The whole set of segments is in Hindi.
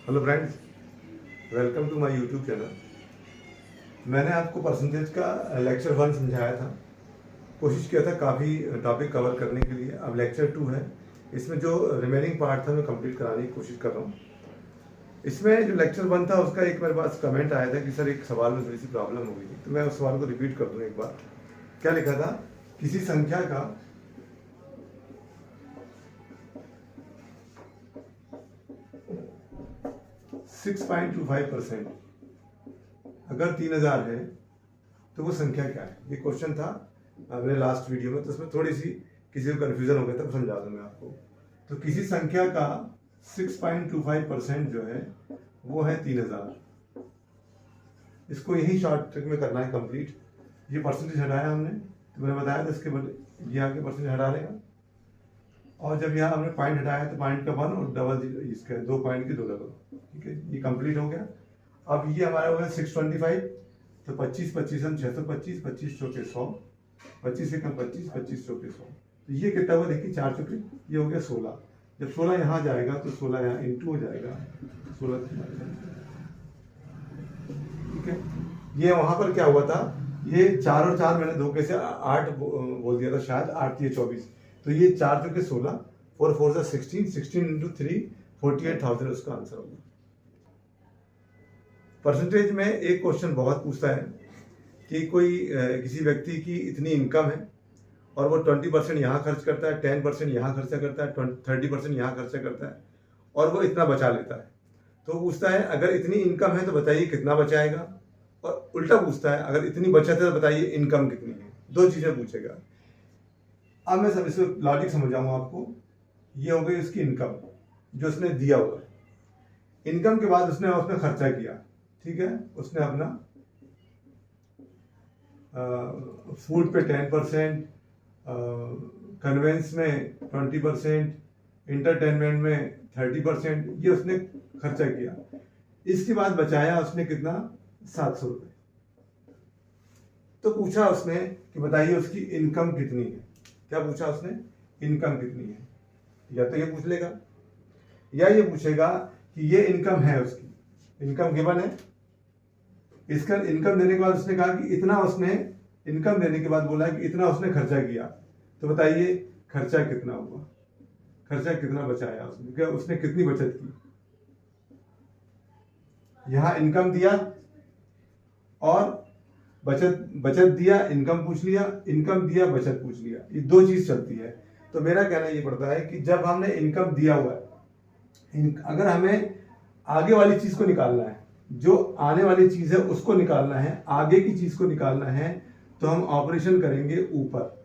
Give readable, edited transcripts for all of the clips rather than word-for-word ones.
Hello friends, welcome to my YouTube channel. मैंने आपको परसेंटेज का लेक्चर 1 समझाया था। कोशिश किया था काफ़ी टॉपिक कवर करने के लिए। अब लेक्चर 2 है। इसमें जो रिमेनिंग पार्ट था मैं कंप्लीट कराने की कोशिश कर रहा हूँ। इसमें जो लेक्चर 1 था उसका एक मेरे पास कमेंट आया था कि सर एक सवाल में थोड़ी सी प्रॉब्लम हो गई थी, तो मैं उस सवाल को रिपीट कर दूँ एक बार। क्या लिखा था? किसी संख्या का %6.25 अगर 3000 है तो वो संख्या क्या है? ये क्वेश्चन था मेरे लास्ट वीडियो में, तो उसमें थोड़ी सी किसी को कन्फ्यूजन हो गया था, समझा दूं मैं आपको। तो किसी संख्या का 6.25% जो है वो है 3000। इसको यही शॉर्ट ट्रिक में करना है कंप्लीट। ये परसेंटेज हटाया हमने, तो मैंने बताया था इसके बदले ये आगे परसेंटेज हटा लेगा, और जब यहाँ हमने पॉइंट हटाया तो पॉइंट का 1 और डबल इसके 2 पॉइंट के 2 डबल। ठीक है, ये कंप्लीट हो गया। अब ये हमारा हो गया 625, तो 25 25 625, 25 चौके 100, 25 एकम 25, 25 चौके 100। तो ये कितना हुआ देखिए, 4 चौके ये हो गया 16। जब 16 यहाँ जाएगा तो 16 यहाँ इंटू हो जाएगा 16। ठीक है, ये वहां पर क्या हुआ था, ये 4 और 4 मैंने धोखे से 8 बोल दिया था शायद, 8 3 24। तो ये 4 चौके 16, 4 4 16, 16 इंटू 3 48,000 उसका आंसर होगा। परसेंटेज में एक क्वेश्चन बहुत पूछता है कि कोई किसी व्यक्ति की इतनी इनकम है और वो 20% यहाँ खर्च करता है, 10% यहाँ खर्चा करता है, 30% यहाँ खर्चा करता है, और वो इतना बचा लेता है। तो पूछता है अगर इतनी इनकम है तो बताइए कितना बचाएगा, और उल्टा पूछता है अगर इतनी बचत है तो बताइए इनकम कितनी है। दो चीजें पूछेगा। अब मैं सब इसमें लॉजिक समझाऊंगा आपको। ये हो गई उसकी इनकम जो उसने दिया हुआ है। इनकम के बाद उसने खर्चा किया। ठीक है, उसने अपना फूड पे 10%, कन्वेंस में 20%, इंटरटेनमेंट में 30%, ये उसने खर्चा किया। इसके बाद बचाया उसने कितना, 700 रुपये। तो पूछा उसने कि बताइए उसकी इनकम कितनी है। क्या पूछा उसने? इनकम कितनी है। या तो ये पूछ लेगा, या ये पूछेगा कि ये इनकम है, उसकी इनकम गिवन है। इसका इनकम देने के बाद उसने कहा कि इतना उसने, इनकम देने के बाद बोला कि इतना उसने खर्चा किया, तो बताइए खर्चा कितना हुआ, खर्चा कितना बचाया उसने, क्या उसने कितनी बचत की। यहां इनकम दिया और बचत दिया, इनकम पूछ लिया, इनकम दिया बचत पूछ लिया, ये दो चीज चलती है। तो मेरा कहना ये पड़ता है कि जब हमने इनकम दिया हुआ है, अगर हमें आगे वाली चीज को निकालना है, जो आने वाली चीज है उसको निकालना है, आगे की चीज को निकालना है, तो हम ऑपरेशन करेंगे ऊपर।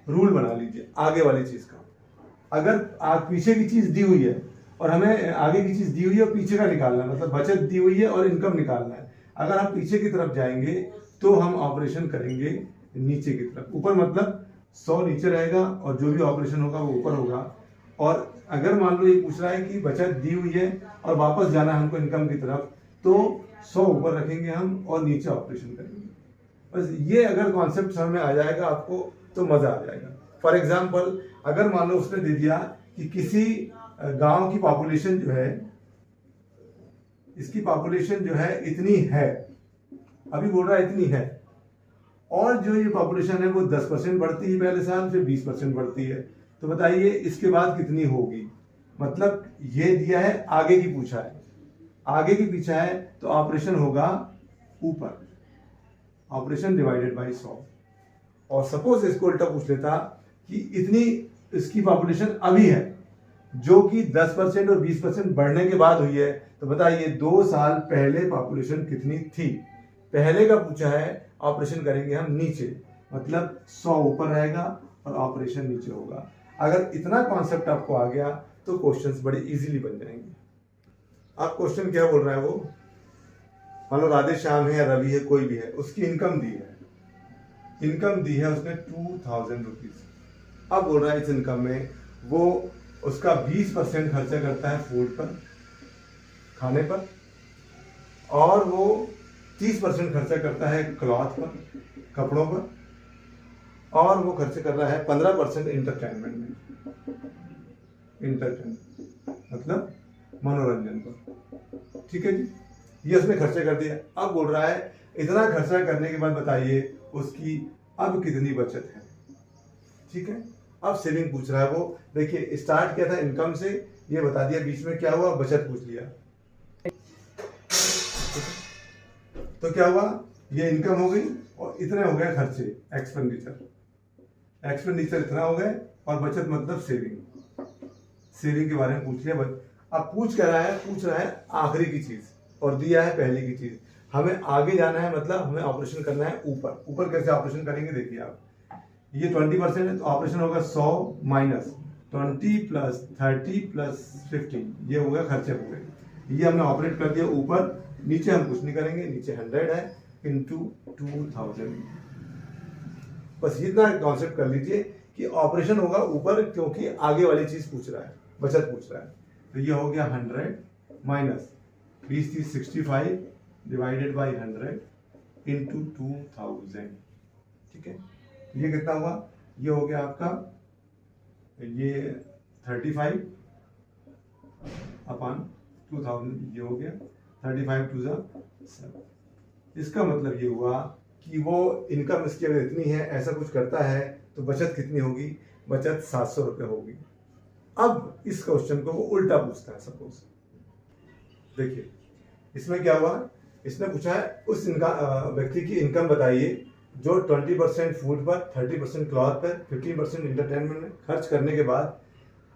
रूल बना लीजिए आगे वाली चीज का। अगर पीछे की चीज दी हुई है और हमें आगे की चीज दी हुई है और पीछे का निकालना है, मतलब बचत दी हुई है और इनकम निकालना है, अगर हम पीछे की तरफ जाएंगे तो हम ऑपरेशन करेंगे नीचे की तरफ। ऊपर मतलब 100 नीचे रहेगा और जो भी ऑपरेशन होगा वो ऊपर होगा। और अगर मान लो ये पूछ रहा है कि बचत दी हुई है और वापस जाना है हमको इनकम की तरफ, तो 100 ऊपर रखेंगे हम और नीचे ऑपरेशन करेंगे। बस ये अगर कॉन्सेप्ट समझ में आ जाएगा आपको तो मजा आ जाएगा। फॉर एग्जाम्पल, अगर मान लो उसने दे दिया कि किसी गांव की पॉपुलेशन जो है, इसकी पॉपुलेशन जो है इतनी है, अभी बोल रहा है इतनी है, और जो ये पॉपुलेशन है वो 10% बढ़ती है पहले साल, फिर 20% बढ़ती है, तो बताइए इसके बाद कितनी होगी। मतलब ये दिया है, आगे की पूछा है, आगे की पीछा है, तो ऑपरेशन होगा ऊपर, ऑपरेशन डिवाइडेड बाय 100। और सपोज इसको उल्टा पूछ लेता कि इतनी इसकी पॉपुलेशन अभी है, जो कि 10% और 20% बढ़ने के बाद हुई है, तो बताइए 2 साल पहले पॉपुलेशन कितनी थी। पहले का पूछा है, ऑपरेशन करेंगे हम नीचे, मतलब 100 ऊपर रहेगा और ऑपरेशन नीचे होगा। अगर इतना कॉन्सेप्ट आपको आ गया तो क्वेश्चंस बड़े इजीली बन जाएंगे। अब क्वेश्चन क्या बोल रहा है वो, मान लो राधे श्याम है या रवि है, कोई भी है, उसकी इनकम दी है, इनकम दी है उसने 2000 रुपीज। अब बोल रहा है इस इनकम में वो उसका 20% खर्चा करता है फूड पर, खाने पर, और वो 30% खर्चा करता है क्लॉथ पर, कपड़ों पर, और वो खर्च कर रहा है 15% इंटरटेनमेंट में। इंटरटेनमेंट मतलब मनोरंजन पर। ठीक है जी, ये उसने खर्चा कर दिया। अब बोल रहा है इतना खर्चा करने के बाद बताइए उसकी अब कितनी बचत है। ठीक है, अब सेविंग पूछ रहा है वो। देखिए स्टार्ट किया था इनकम से, ये बता दिया, बीच में क्या हुआ, बचत पूछ लिया। तो क्या हुआ, ये इनकम हो गई और इतने हो गए खर्चे, एक्सपेंडिचर। एक्सपेंडिचर इतना हो गए और बचत मतलब सेविंग। सेविंग के बारे में पूछ लिया। अब पूछ रहा है आखिरी की चीज और दिया है पहले की चीज। हमें आगे जाना है, मतलब हमें ऑपरेशन करना है ऊपर। ऊपर कैसे ऑपरेशन करेंगे देखिए आप, ये 20% है तो ऑपरेशन होगा 100 माइनस 20 प्लस 30 प्लस 15, ये हो गया खर्चे पूरे। ये हमने ऑपरेट कर दिया ऊपर। नीचे हम कुछ नहीं करेंगे, नीचे 100 है इंटू 2000। बस इतना कॉन्सेप्ट कर लीजिए कि ऑपरेशन होगा ऊपर, क्योंकि आगे वाली चीज पूछ रहा है, बचत पूछ रहा है। तो ये हो गया 100 माइनस 20 30 65 डिवाइडेड बाई 100 इंटू 2000। ठीक है, ये कितना हुआ, ये हो गया आपका ये 35 अपॉन 2000, ये हो गया 35 टू 7। इसका मतलब ये हुआ कि वो इनकम इसकी अगर इतनी है, ऐसा कुछ करता है, तो बचत कितनी होगी, बचत 700 रुपये होगी। अब इस क्वेश्चन को वो उल्टा पूछता है। सपोज देखिए इसमें क्या हुआ, इसने पूछा है उस व्यक्ति की इनकम बताइए जो 20% फूड पर, 30% क्लॉथ पर, 15% इंटरटेनमेंट में खर्च करने के बाद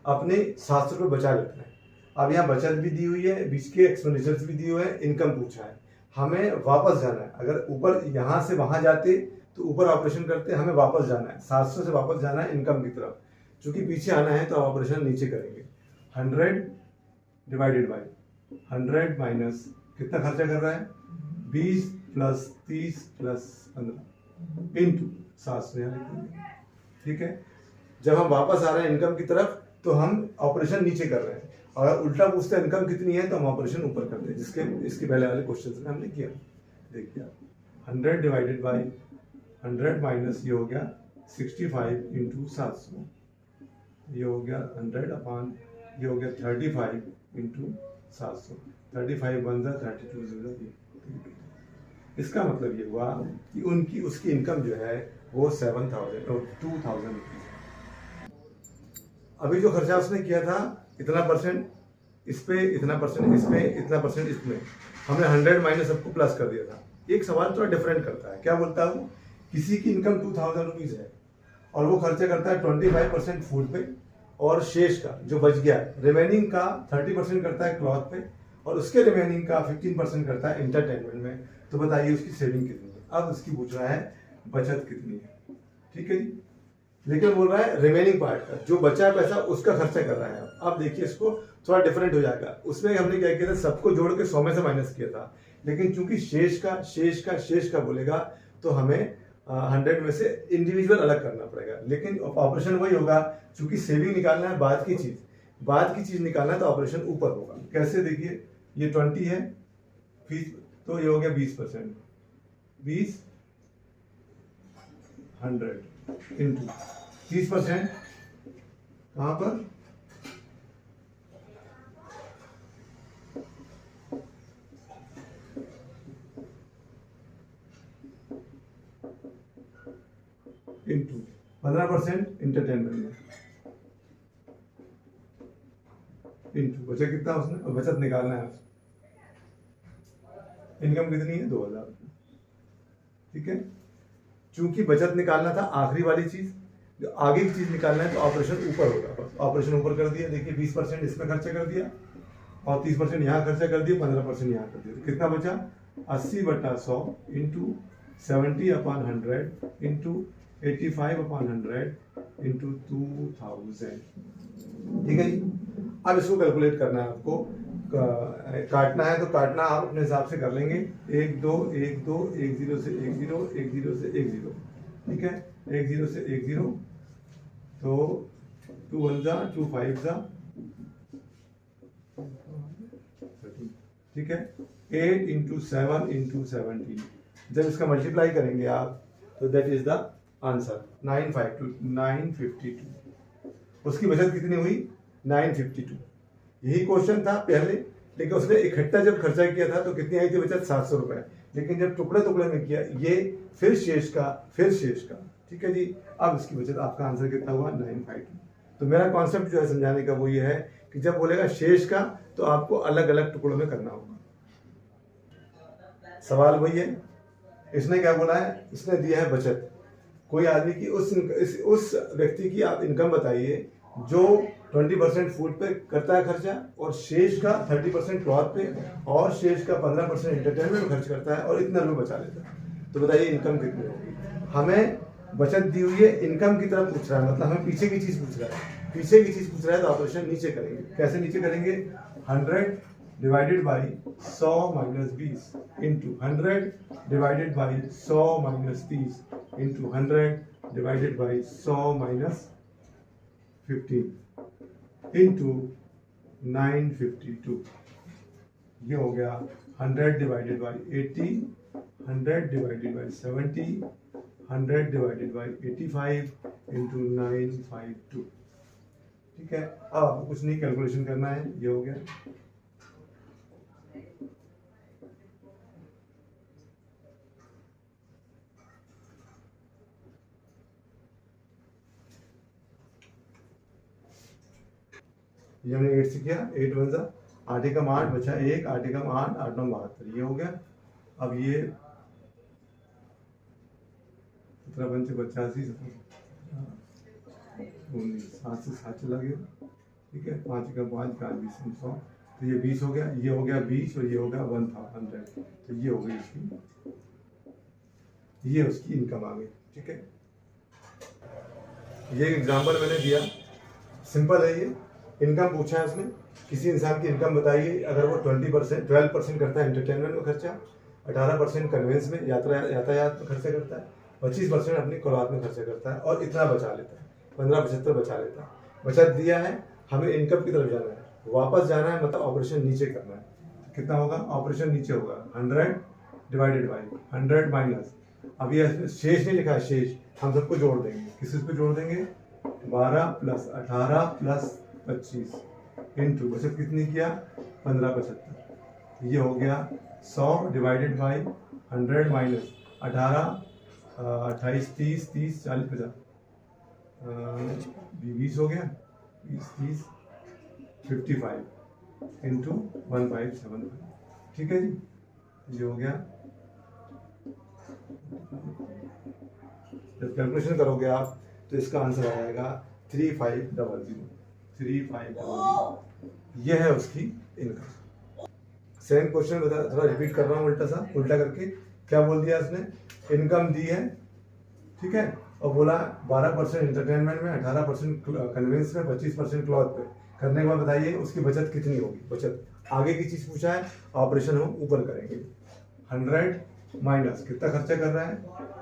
अपने 700 रुपये बचा लेता है। अब यहाँ बचत भी दी हुई है, बीच के एक्सपेंडिचर्स भी दिए हुए हैं, इनकम पूछा है। हमें वापस जाना है। अगर ऊपर यहाँ से वहां जाते तो ऊपर ऑपरेशन करते, हमें वापस जाना है, 700 से वापस जाना है इनकम की तरफ। चूंकि पीछे आना है तो ऑपरेशन नीचे करेंगे। 100 डिवाइडेड बाई 100 माइनस कितना खर्चा कर रहा है, 20 प्लस 30 प्लस 15 इंटू 700। ठीक है, जब हम वापस आ रहे हैं इनकम की तरफ तो हम ऑपरेशन नीचे कर रहे हैं। अगर उल्टा पूछते हैं इनकम कितनी है तो हम ऑपरेशन ऊपर करते हैं, जिसके इसके पहले वाले क्वेश्चन में हमने किया। देखिए 100 डिवाइडेड बाई 100 माइनस ये हो गया 65 इंटू 700, ये हो गया 100 अपॉन ये हो गया 35 इंटू 700। 35 बन जा 32 इसका मतलब ये हुआ कि उसकी इनकम जो है वो 2000 रुपीज। अभी जो खर्चा उसने किया था इतना परसेंट इस पे, इतना परसेंट इस पे, इतना परसेंट इसमें, हमने 100 माइनस सबको प्लस कर दिया था। एक सवाल थोड़ा डिफरेंट करता है। क्या बोलता हूँ, किसी की इनकम 2000 रुपीज है और वो खर्चा करता है 25% फूड पे, और शेष का जो बच गया रिमेनिंग का 30% करता है क्लॉथ पे, और उसके रिमेनिंग का 15% करता है इंटरटेनमेंट में। तो बताइए उसकी सेविंग कितनी है। अब उसकी पूछ रहा है बचत कितनी है। ठीक है जी, लेकिन बोल रहा है रिमेनिंग पार्ट का, जो बचा है पैसा उसका खर्चा कर रहा है। अब देखिए इसको थोड़ा डिफरेंट हो जाएगा। उसमें हमने क्या किया था, सबको जोड़ के 100 में से माइनस किया था, लेकिन चूंकि शेष का बोलेगा तो हमें 100 में से इंडिविजुअल अलग करना पड़ेगा। लेकिन ऑपरेशन वही होगा, चूंकि सेविंग निकालना है बाद की चीज निकालना है तो ऑपरेशन ऊपर होगा। कैसे, देखिए ये 20 है फीस, तो ये हो गया 20%, 20 100 इंटू 30% कहां पर, इंटू 15% इंटरटेनमेंट में, इंटू बचा कितना उसने, और बचत निकालना है। इनकम कितनी है, 2000 रुपये। ठीक है, चूंकि बचत निकालना था आखिरी वाली चीज, जो आगे की चीज निकालना है तो ऑपरेशन ऊपर होगा। ऑपरेशन ऊपर कर दिया। देखिए 20% इसमें खर्चा कर दिया और 30% यहाँ खर्चा कर दिया, 15% यहाँ कर दिया, तो कितना बचा, 80/100 इंटू 70/100 इंटू 85/100 इंटू 2000। ठीक है जी, अब इसको कैलकुलेट करना है आपको, काटना है तो काटना आप अपने हिसाब से कर लेंगे। 1 2 1 2 1 0 से 1 0 1 0 से 1 0। ठीक है, 1 0 से 1 0, तो 2 1 जा 2 5 जा 13। ठीक है, 8 इंटू 7 इंटू 17। जब इसका मल्टीप्लाई करेंगे आप तो दैट इज द आंसर 952। उसकी बचत कितनी हुई, 952। यही क्वेश्चन था पहले, लेकिन उसने इकट्ठा जब खर्चा किया था तो कितनी आई थी बचत? 700 रुपए। लेकिन जब टुकड़े टुकड़े में किया, ये फिर शेष का, फिर शेष का, ठीक है जी। अब इसकी बचत, आपका आंसर कितना हुआ? 952। तो मेरा कॉन्सेप्ट जो है समझाने का वो ये है कि जब बोलेगा शेष का तो आपको अलग अलग टुकड़ों में करना होगा। सवाल वही है, इसने क्या बोला है? इसने दिया है बचत। कोई आदमी की उस व्यक्ति की आप इनकम बताइए जो 20% फूड पे करता है खर्चा, और शेष का 30% क्लॉथ पे, और शेष का 15% एंटरटेनमेंट में खर्च करता है, और इतना रुपये बचा लेता है। तो बताइए इनकम कितनी होगी? हमें बचत दी हुई है, इनकम की तरफ पूछ रहा है, मतलब हमें पीछे की चीज पूछ रहा है। पीछे की चीज पूछ रहा है तो ऑपरेशन नीचे करेंगे। कैसे नीचे करेंगे? 100 divided by 100 minus 20 into 100 divided by 100 minus 30 into 100 divided by 100 minus 15 into 952। ये हो गया 100 divided by 80, 100 divided by 70, 100 divided by 85 into 952। ठीक है, अब आपको कुछ नहीं कैलकुलेशन करना है। ये हो गया। ये हमने 8 से किया, 8 वन सा 8 एकम 8 बचा 1, 8 एकम 8, 8 9 72। ये हो गया। अब ये 17 पंचे 85, 7 से 7 चला गया। ठीक है, 5 एकम 5, 5 20 100। तो ये 20 हो गया, ये हो गया 20, और ये हो गया 1000। तो ये हो गई इसकी, ये उसकी इनकम आ गई। ठीक है, ये एग्जाम्पल मैंने दिया, सिंपल है। ये इनकम पूछा है उसने, किसी इंसान की इनकम बताइए अगर वो 12% करता है एंटरटेनमेंट में खर्चा, 18% कन्वेंस में यातायात में खर्चा करता है, 25% अपनी खुराक में खर्चा करता है, और इतना बचा लेता है, 15-75 बचा लेता है। बचत दिया है, हमें इनकम की तरफ जाना है, वापस जाना है, मतलब ऑपरेशन नीचे करना है। कितना होगा? ऑपरेशन नीचे होगा 100 डिवाइडेड बाई 100 माइनस, अब ये शेष नहीं लिखा है, शेष हम सबको जोड़ देंगे। किस पे जोड़ देंगे? 12 प्लस 18 प्लस 25 इंटू बचत कितनी किया? 1575। ये हो गया 100 डिवाइडेड बाई 100 माइनस 18, 28, 30, 30, 40, 50, 20 हो गया, 20, 30, 55 इंटू 1575। ठीक है जी, ये हो गया। जब कैलकुलेशन करोगे आप तो इसका आंसर आ जाएगा 3500। 3500 ये है उसकी इनकम। सेम क्वेश्चन बता, थोड़ा रिपीट कर रहा हूँ उल्टा करके। क्या बोल दिया इसने? इनकम दी है, ठीक है, और बोला 12% एंटरटेनमेंट में, 18% कन्वेंस में, 25% क्लॉथ पे। करने के बाद बताइए उसकी बचत कितनी होगी? बचत आगे की चीज पूछा है, ऑपरेशन हम ऊपर करेंगे। 100 माइनस कितना खर्चा कर रहा है?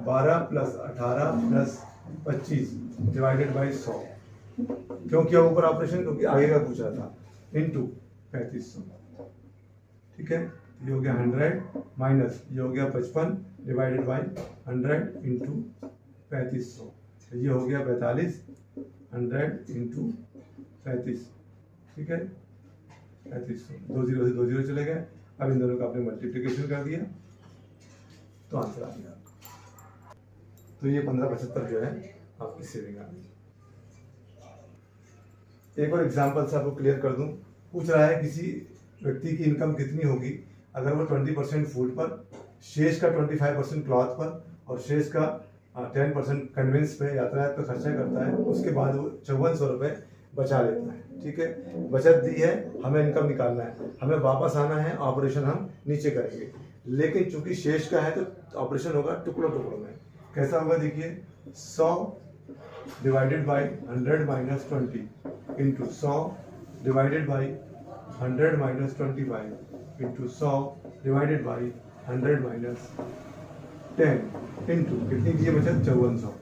12 प्लस 18 प्लस 25 डिवाइडेड बाई 100। क्यों किया ऊपर ऑपरेशन? क्योंकि आगे का पूछा था, इंटू 3500। ठीक है, ये हो गया 100 माइनस, ये हो गया 55 डिवाइडेड बाई 100 इंटू 3500। ये हो गया 45, 100 इंटू 35। ठीक है, 3500, 2 0 से 2 0 चले गए। अब इन दोनों का आपने मल्टीप्लिकेशन कर दिया तो आंसर आ गया। तो ये 1575 जो है आपकी सेविंग आ गई। एक और एग्जांपल से आपको क्लियर कर दूं। पूछ रहा है किसी व्यक्ति की इनकम कितनी होगी अगर वो 20% फूड पर, शेष का 25% क्लॉथ पर, और शेष का 10% कन्वेंस पे, यातायात पे खर्चा करता है। उसके बाद वो 5400 रुपये बचा लेता है। ठीक है, बचत दी है, हमें इनकम निकालना है, हमें वापस आना है, ऑपरेशन हम नीचे करेंगे। लेकिन चूंकि शेष का है तो ऑपरेशन होगा टुकड़ों टुकड़ों में। कैसा होगा देखिए, 100 divided by 100 minus 20 into 100 divided by 100 minus 25 into 100 divided by 100 minus 10 into कितनी की बचत? 5400।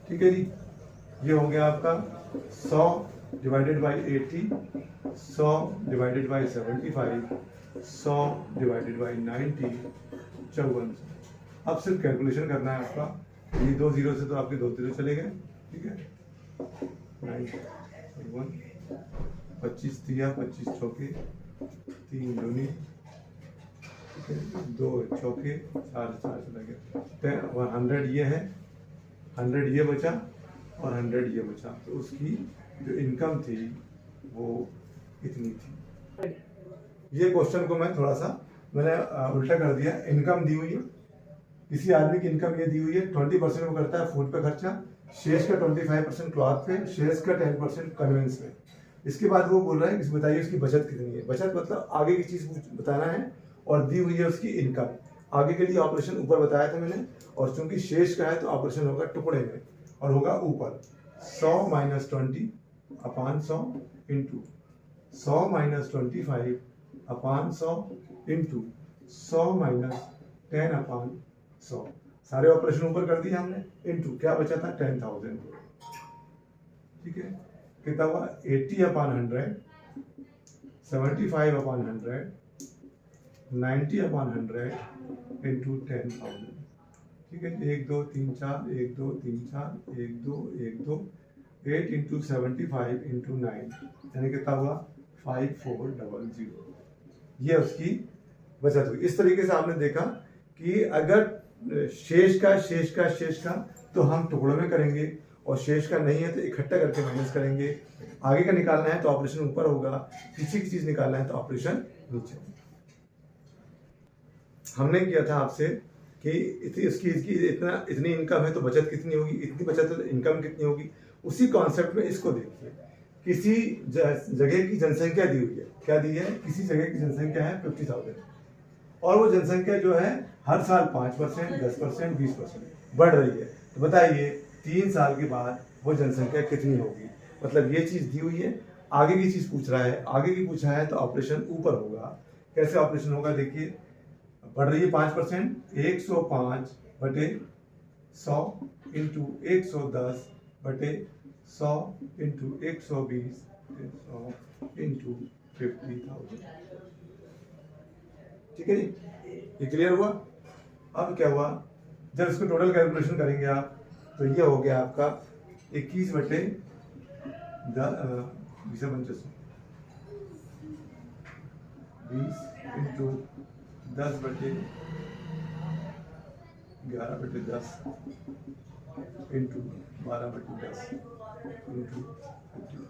ठीक है जी, ये हो गया आपका 100 divided by 80, 100 divided by 75, 100 divided by 90, 5400। अब सिर्फ कैलकुलेशन करना है आपका। ये 2 0 से तो आपके 2 0 चले गए। ठीक है, 9 1 25 दिया, 25 चौके, 3 दूनी, 2 चौके, 4 चला गया, 100 ये है, 100 ये बचा और 100 ये बचा। तो उसकी जो इनकम थी वो इतनी थी। ये क्वेश्चन को मैं थोड़ा सा मैंने उल्टा कर दिया। इनकम दी हुई है, किसी आदमी की इनकम ये दी हुई है, 20% वो करता है फूड पे खर्चा, शेष का 25% क्लॉथ पे, शेष का 10% कन्वेंस पे। इसके बाद वो बोल रहा है कि बताइए उसकी बचत कितनी है। बचत मतलब आगे की चीज बताना है और दी हुई है उसकी इनकम। आगे के लिए ऑपरेशन ऊपर बताया था मैंने, और चूंकि शेष का है तो ऑपरेशन होगा टुकड़े में और होगा ऊपर 100 - 20 अपान 100 इंटू 100 - 25 अपान 100 इंटू 100 - 10 अपान 100। सारे ऑपरेशन ऊपर कर दिए हमने, इंटू क्या बचा था 10,000। ठीक है, कितना हुआ 80 अपान 100, 75 अपान 100, 90 अपान 100 इंटू 10,000। ठीक है, 1 2 3 4, 1 2 3 4, 1 2 1 2, 8 इंटू 75 इंटू 9, यानी कितना हुआ 5400। ये उसकी बचत हुई। इस तरीके से आपने देखा कि अगर शेष का तो हम टुकड़ों में करेंगे, और शेष का नहीं है तो इकट्ठा करके माइनस करेंगे। आगे का निकालना है तो ऑपरेशन ऊपर होगा, पीछे की चीज निकालना है तो ऑपरेशन नीचे होगा। हमने किया था आपसे कि इसकी इतनी इनकम है तो बचत कितनी होगी, इतनी बचत है तो इनकम कितनी होगी। उसी कॉन्सेप्ट में इसको देखिए, किसी जगह की जनसंख्या दी हुई है, क्या दी है, किसी जगह की जनसंख्या है 50,000, और वो जनसंख्या जो है हर साल 5%, 10%, 20% बढ़ रही है। तो बताइए 3 साल के बाद वो जनसंख्या कितनी होगी। मतलब ये चीज दी हुई है, आगे की चीज पूछ रहा है, आगे की पूछा है तो ऑपरेशन ऊपर होगा। कैसे ऑपरेशन होगा देखिए, बढ़ रही है 5%, 105 बटे 100 इंटू 110 बटे 100 इंटू 120 इंटू 50,000। ठीक है जी, ये क्लियर हुआ। अब क्या हुआ, जब इसको टोटल कैलकुलेशन करेंगे आप तो ये हो गया आपका 21 बटे 20 इंटू 10 बटे 11 बटे 10 इंटू 12 बटे 10 इंटू 50।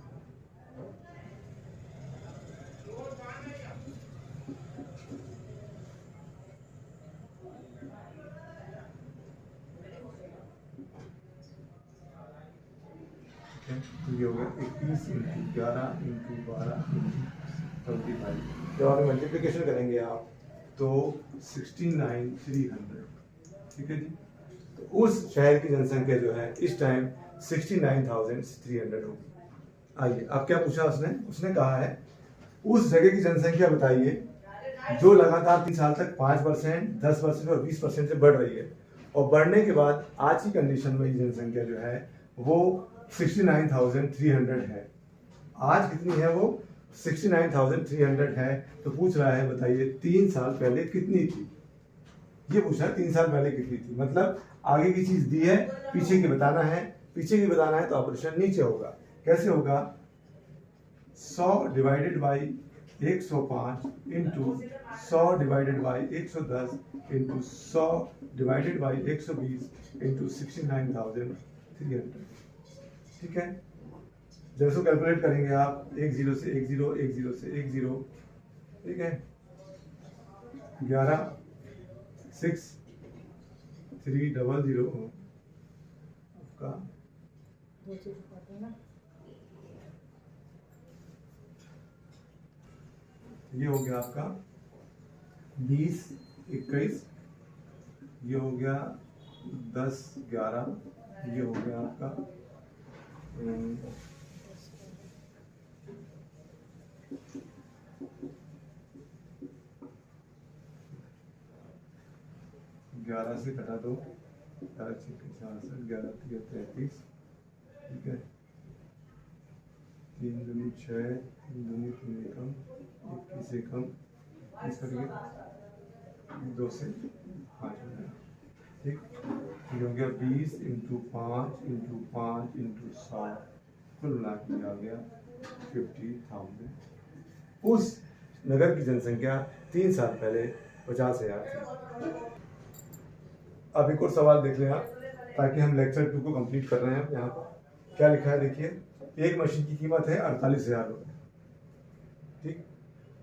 तो ये हो गया 21 इंटू 11 इंटू 12 इंटू 25। जब आप मल्टीप्लिकेशन करेंगे आप तो 69,300। ठीक है जी, तो उस शहर की जनसंख्या जो है इस टाइम 69,300 होगी। आइए, अब क्या पूछा उसने कहा है उस जगह की जनसंख्या बताइए जो लगातार 3 साल तक 5%, 10% और 20% से बढ़ रही है, और बढ़ने के बाद आज की कंडीशन में जनसंख्या जो है वो 69,300 है। आज कितनी है वो 69,300 है। तो पूछ रहा है बताइए 3 साल पहले कितनी थी। ये पूछा है 3 साल पहले कितनी थी, मतलब आगे की चीज दी है, पीछे की बताना है। पीछे की बताना है तो ऑपरेशन नीचे होगा। कैसे होगा, 100 divided by 105 into 100 divided by 110 into 100 divided by 120 into 69,300। ठीक है, जब इसको कैलकुलेट करेंगे आप 1 0 से 1 0, 1 0 से 1 0, ठीक है, 11 6 3 0 0 आपका ये हो गया आपका 20 21, ये हो गया 10 11, ये हो गया आपका 11 से घटा दो, 4 66 11 33, ठीक है, 3 दूनी 6, 3 दूनी 3 एकम 21 एकम, इस करिए 2 से 5 हो गया। ठीक, ये हो गया 20 इंटू 5 इंटू 5 इंटू 7, कुल मिला के आ गया 50,000। उस नगर की जनसंख्या 3 साल पहले 50,000 थी। अब एक और सवाल देख लें आप, ताकि हम लेक्चर 2 को कंप्लीट कर रहे हैं। यहाँ पर क्या लिखा है देखिए, एक मशीन की कीमत है 48,000 रुपये, ठीक,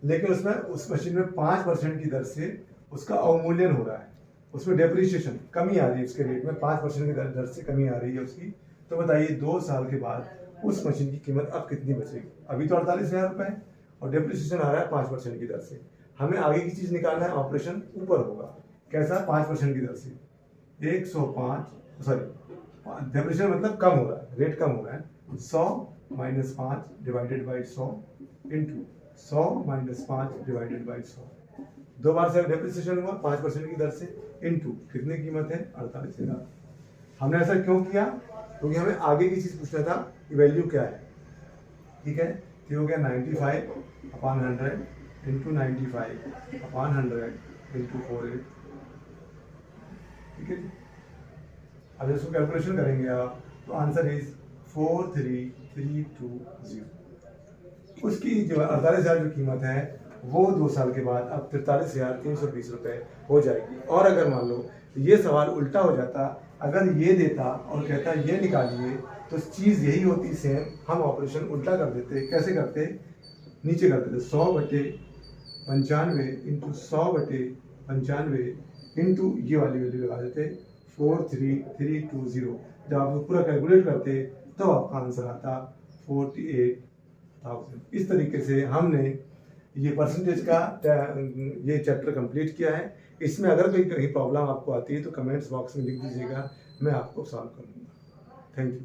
लेकिन उसमें उस मशीन में 5% की दर से उसका अवमूल्यन हो रहा है, उसमें डेप्रिसिएशन कमी आ रही है, उसके रेट में 5% की दर से कमी आ रही है उसकी। तो बताइए 2 साल के बाद उस मशीन की कीमत अब कितनी बचेगी? अभी तो 48,000 रुपये है और डेप्रिसिएशन आ रहा है 5% की दर से। हमें आगे की चीज निकालना है, ऑपरेशन ऊपर होगा। कैसा? 5% की दर से 105, सॉरी डेप्रिसिएशन मतलब कम हो रहा है, रेट कम हो रहा है। 100 - 5 divided by 100 into 100 - 5 divided by 100। 2 बार से डेप्रिसिएशन हुआ 5% की दर से, इंटू कितनी कीमत है? 48,000। हमने ऐसा क्यों किया? क्योंकि हमें आगे की चीज पूछना था कि वैल्यू क्या है, ठीक है। तो हो गया 95/100 इंटू 95/100 इंटू 48, ठीक है जी। अब इसको कैलकुलेशन करेंगे आप, तो आंसर इज 43320। उसकी जो 48,000 जो कीमत है वो 2 साल के बाद अब 43,320 रुपये हो जाएगी। और अगर मान लो ये सवाल उल्टा हो जाता, अगर ये देता और कहता ये निकालिए, तो चीज़ यही होती सेम, हम ऑपरेशन उल्टा कर देते। कैसे करते? नीचे कर देते 100/95 इंटू 100/95 इंटू ये वाली वैल्यू लगा देते 43320। जब आप पूरा कैलकुलेट करते तो आपका आंसर आता 48,000। इस तरीके से हमने ये परसेंटेज का ये चैप्टर कंप्लीट किया है। इसमें अगर कोई कहीं प्रॉब्लम आपको आती है तो कमेंट्स बॉक्स में लिख दीजिएगा, मैं आपको सॉल्व कर दूंगा। Thank you.